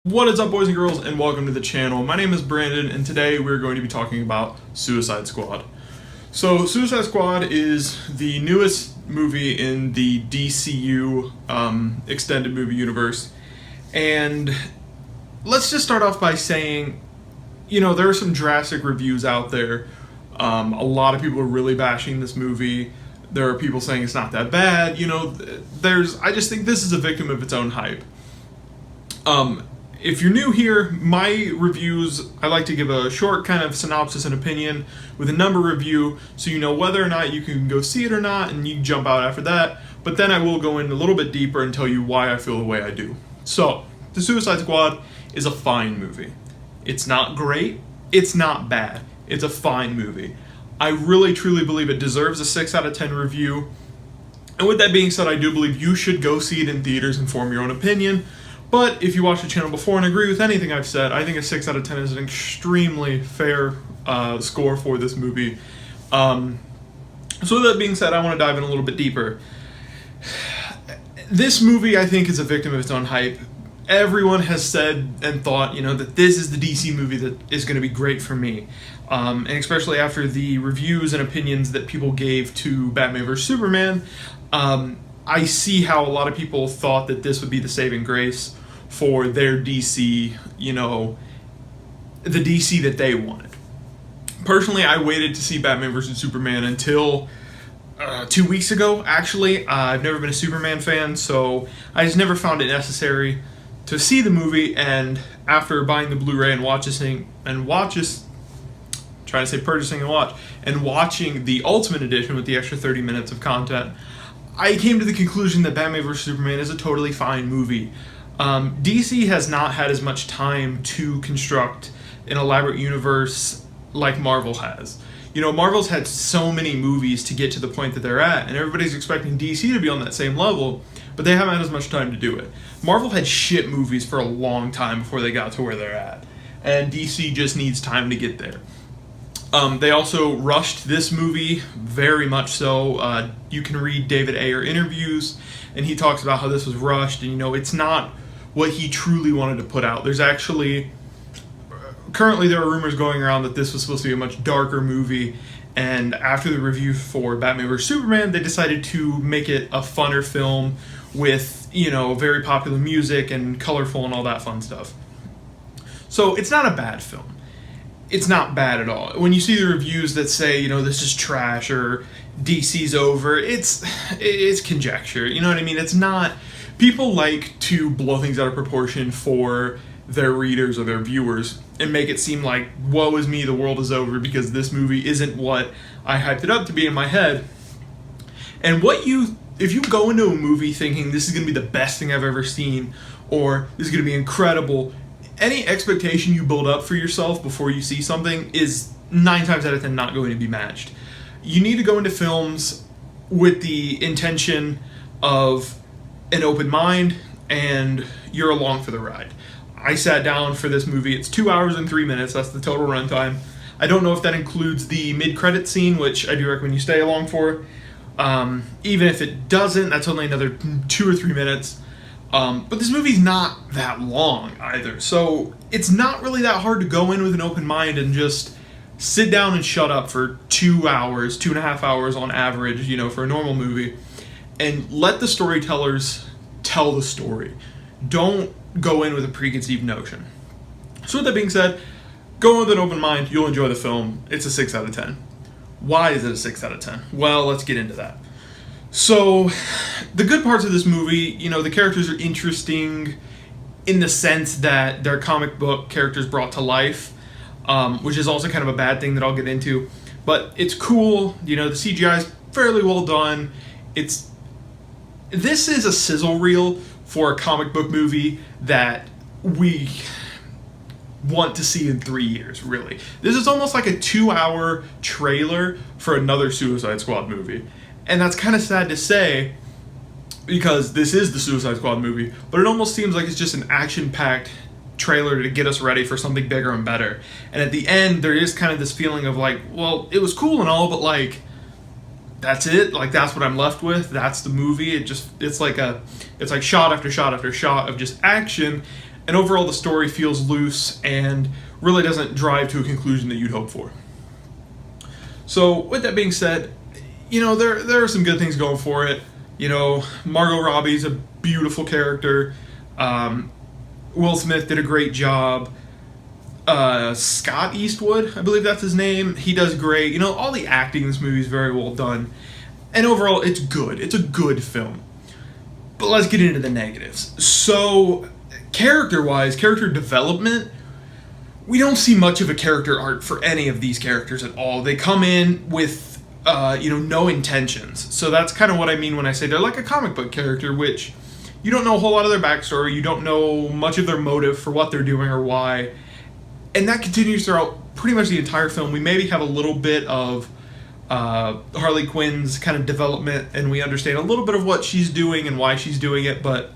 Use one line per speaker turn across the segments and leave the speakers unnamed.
What is up, boys and girls, and welcome to the channel. My name is Brandon, and today we're going to be talking about Suicide Squad. So, Suicide Squad is the newest movie in the DCU extended movie universe. And let's just start off by saying, there are some drastic reviews out there. A lot of people are really bashing this movie. There are people saying it's not that bad. I just think this is a victim of its own hype. If you're new here, my reviews, I like to give a short kind of synopsis and opinion with a number review, so you know whether or not you can go see it or not, and you can jump out after that. But then I will go in a little bit deeper and tell you why I feel the way I do. So, The Suicide Squad is a fine movie. It's not great. It's not bad. It's a fine movie. I really, truly believe it deserves a 6 out of 10 review. And with that being said, I do believe you should go see it in theaters and form your own opinion. But if you watched the channel before and agree with anything I've said, I think a 6 out of 10 is an extremely fair score for this movie. So with that being said, I want to dive in a little bit deeper. This movie, I think, is a victim of its own hype. Everyone has said and thought, that this is the DC movie that is going to be great for me. And especially after the reviews and opinions that people gave to Batman vs. Superman, I see how a lot of people thought that this would be the saving grace for their DC, the DC that they wanted. Personally, I waited to see Batman vs. Superman until 2 weeks ago, actually. I've never been a Superman fan, so I just never found it necessary to see the movie, and after buying the Blu-ray and watching the Ultimate Edition with the extra 30 minutes of content, I came to the conclusion that Batman vs. Superman is a totally fine movie. DC has not had as much time to construct an elaborate universe like Marvel has. Marvel's had so many movies to get to the point that they're at, and everybody's expecting DC to be on that same level, but they haven't had as much time to do it. Marvel had shit movies for a long time before they got to where they're at, and DC just needs time to get there. They also rushed this movie, very much so. You can read David Ayer interviews, and he talks about how this was rushed, and it's not what he truly wanted to put out. There's actually, currently there are rumors going around that this was supposed to be a much darker movie, and after the review for Batman vs. Superman, they decided to make it a funner film with, very popular music and colorful and all that fun stuff. So it's not a bad film. It's not bad at all. When you see the reviews that say, this is trash or DC's over, it's conjecture. You know what I mean? It's not. People like to blow things out of proportion for their readers or their viewers and make it seem like, woe is me, the world is over because this movie isn't what I hyped it up to be in my head. And if you go into a movie thinking this is going to be the best thing I've ever seen or this is going to be incredible, any expectation you build up for yourself before you see something is 9 times out of 10 not going to be matched. You need to go into films with the intention of an open mind, and you're along for the ride. I sat down for this movie. It's 2 hours and 3 minutes. That's the total runtime. I don't know if that includes the mid-credit scene, which I do recommend you stay along for. Even if it doesn't, that's only another 2 or 3 minutes. But this movie's not that long either, so it's not really that hard to go in with an open mind and just sit down and shut up for 2 hours, 2.5 hours on average, for a normal movie, and let the storytellers tell the story. Don't go in with a preconceived notion. So with that being said, go in with an open mind, you'll enjoy the film. It's a 6 out of 10. Why is it a 6 out of 10? Well, let's get into that. So, the good parts of this movie, the characters are interesting in the sense that they're comic book characters brought to life, which is also kind of a bad thing that I'll get into. But it's cool, the CGI is fairly well done. This is a sizzle reel for a comic book movie that we want to see in 3 years, really. This is almost like a 2-hour trailer for another Suicide Squad movie. And that's kind of sad to say, because this is the Suicide Squad movie, but it almost seems like it's just an action-packed trailer to get us ready for something bigger and better. And at the end, there is kind of this feeling of like, well, it was cool and all, but like, that's it. Like, that's what I'm left with. That's the movie. It's like shot after shot after shot of just action. and overall the story feels loose and really doesn't drive to a conclusion that you'd hope for. So with that being said, there are some good things going for it. Margot Robbie's a beautiful character. Will Smith did a great job. Scott Eastwood, I believe that's his name. He does great. All the acting in this movie is very well done. And overall, it's good. It's a good film. But let's get into the negatives. So, character-wise, character development, we don't see much of a character arc for any of these characters at all. They come in with, no intentions. So that's kind of what I mean when I say they're like a comic book character, which you don't know a whole lot of their backstory. You don't know much of their motive for what they're doing or why. And that continues throughout pretty much the entire film. We maybe have a little bit of Harley Quinn's kind of development, and we understand a little bit of what she's doing and why she's doing it, but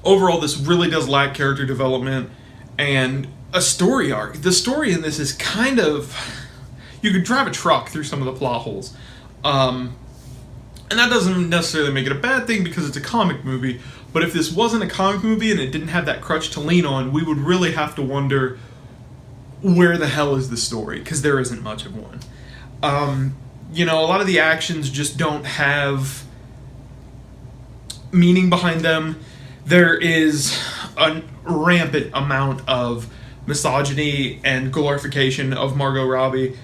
overall this really does lack character development and a story arc. The story in this is kind of, you could drive a truck through some of the plot holes. And that doesn't necessarily make it a bad thing because it's a comic movie, but if this wasn't a comic movie and it didn't have that crutch to lean on, we would really have to wonder where the hell is the story, because there isn't much of one. A lot of the actions just don't have meaning behind them. There is a rampant amount of misogyny and glorification of Margot Robbie.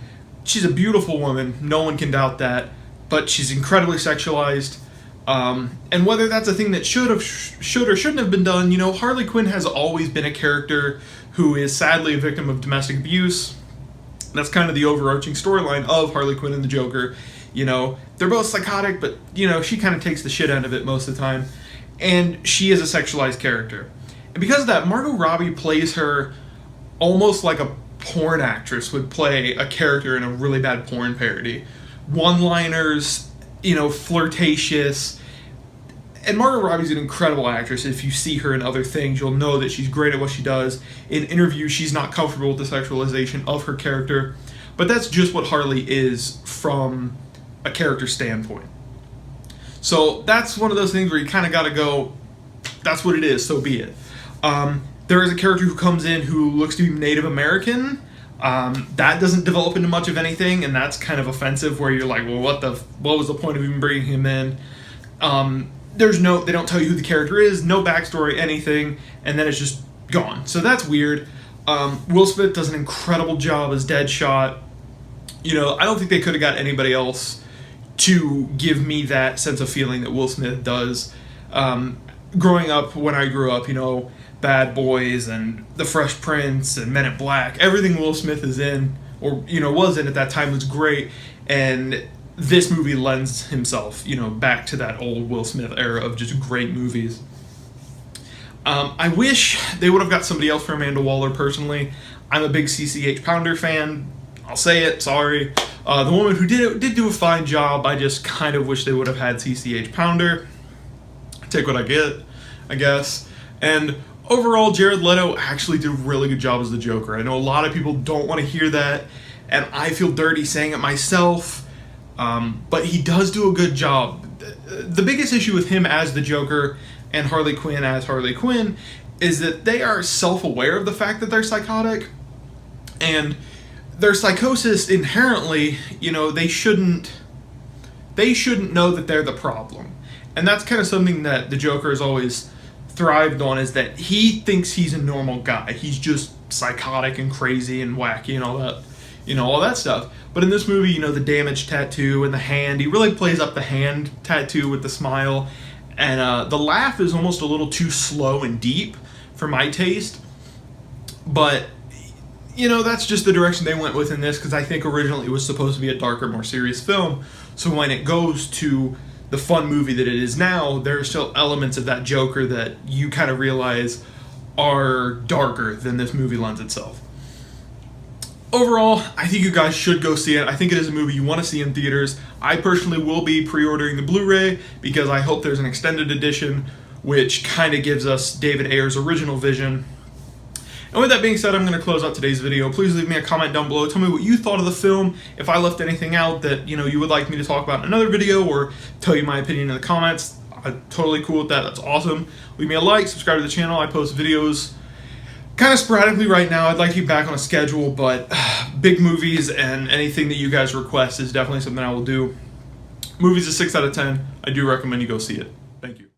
She's a beautiful woman, no one can doubt that, but she's incredibly sexualized. And whether that's a thing that should or shouldn't have been done, Harley Quinn has always been a character who is sadly a victim of domestic abuse. That's kind of the overarching storyline of Harley Quinn and the Joker. They're both psychotic, but, she kind of takes the shit out of it most of the time. And she is a sexualized character. And because of that, Margot Robbie plays her almost like a porn actress would play a character in a really bad porn parody. One-liners, flirtatious. And Margot Robbie's an incredible actress. If you see her in other things, you'll know that she's great at what she does. In interviews, she's not comfortable with the sexualization of her character. But that's just what Harley is from a character standpoint. So that's one of those things where you kind of got to go, that's what it is, so be it. There is a character who comes in who looks to be Native American. That doesn't develop into much of anything, and that's kind of offensive, where you're like, well, what was the point of even bringing him in? They don't tell you who the character is, no backstory, anything, and then it's just gone. So that's weird. Will Smith does an incredible job as Deadshot. I don't think they could have got anybody else to give me that sense of feeling that Will Smith does. Growing up, when I grew up, Bad Boys and The Fresh Prince and Men in Black, everything Will Smith is in, or was in at that time, was great, and this movie lends himself, back to that old Will Smith era of just great movies. I wish they would have got somebody else for Amanda Waller, personally. I'm a big CCH Pounder fan. I'll say it, sorry. The woman who did do a fine job. I just kind of wish they would have had CCH Pounder. Take what I get, I guess. And overall, Jared Leto actually did a really good job as the Joker. I know a lot of people don't want to hear that, and I feel dirty saying it myself. But he does do a good job. The biggest issue with him as the Joker and Harley Quinn as Harley Quinn is that they are self-aware of the fact that they're psychotic, and their psychosis inherently, they shouldn't know that they're the problem. And that's kind of something that the Joker has always thrived on, is that he thinks he's a normal guy. He's just psychotic and crazy and wacky and all that stuff. But in this movie, the damaged tattoo and the hand, he really plays up the hand tattoo with the smile. And the laugh is almost a little too slow and deep for my taste. But, that's just the direction they went with in this, because I think originally it was supposed to be a darker, more serious film. So when it goes to the fun movie that it is now, there are still elements of that Joker that you kind of realize are darker than this movie lends itself. Overall, I think you guys should go see it. I think it is a movie you want to see in theaters. I personally will be pre-ordering the Blu-ray because I hope there's an extended edition which kind of gives us David Ayer's original vision. And with that being said, I'm going to close out today's video. Please leave me a comment down below. Tell me what you thought of the film. If I left anything out that you would like me to talk about in another video, or tell you my opinion in the comments, I'm totally cool with that. That's awesome. Leave me a like, subscribe to the channel. I post videos kind of sporadically right now. I'd like to get back on a schedule, but big movies and anything that you guys request is definitely something I will do. Movies a 6 out of 10. I do recommend you go see it. Thank you.